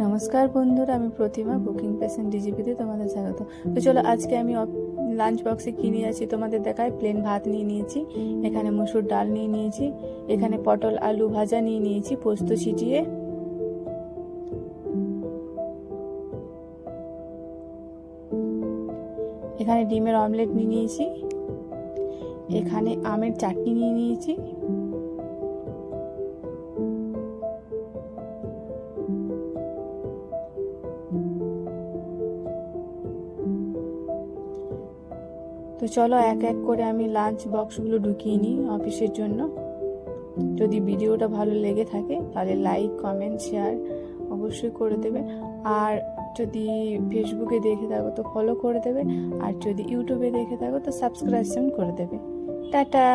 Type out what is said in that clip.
নমস্কার বন্ধুরা, আমি প্রতিমা কুকিং পেশেন্ট ডিজিপিতে তোমাদের স্বাগত। তো চলো, আজকে আমি লাঞ্চ বক্সে কী নিয়ে আছি তোমাদের দেখায়। প্লেন ভাত নিয়ে নিয়েছি, এখানে মসুর ডাল নিয়ে নিয়েছি, এখানে পটল আলু ভাজা নিয়ে নিয়েছি পোস্ত ছিটিয়ে, এখানে ডিমের অমলেট নিয়ে নিয়েছি, এখানে আমের চাটনি নিয়ে নিয়েছি, তো চলো এক এক করে আমি লাঞ্চ বক্সগুলো ঢুকিয়ে নিই অফিসের জন্য। যদি ভিডিওটা ভালো লেগে থাকে তাহলে লাইক কমেন্ট শেয়ার অবশ্যই করে দেবে, আর যদি ফেসবুকে দেখে থাকো তো ফলো করে দেবে, আর যদি ইউটিউবে দেখে থাকো তো সাবস্ক্রাইব করে দেবে। টাটা।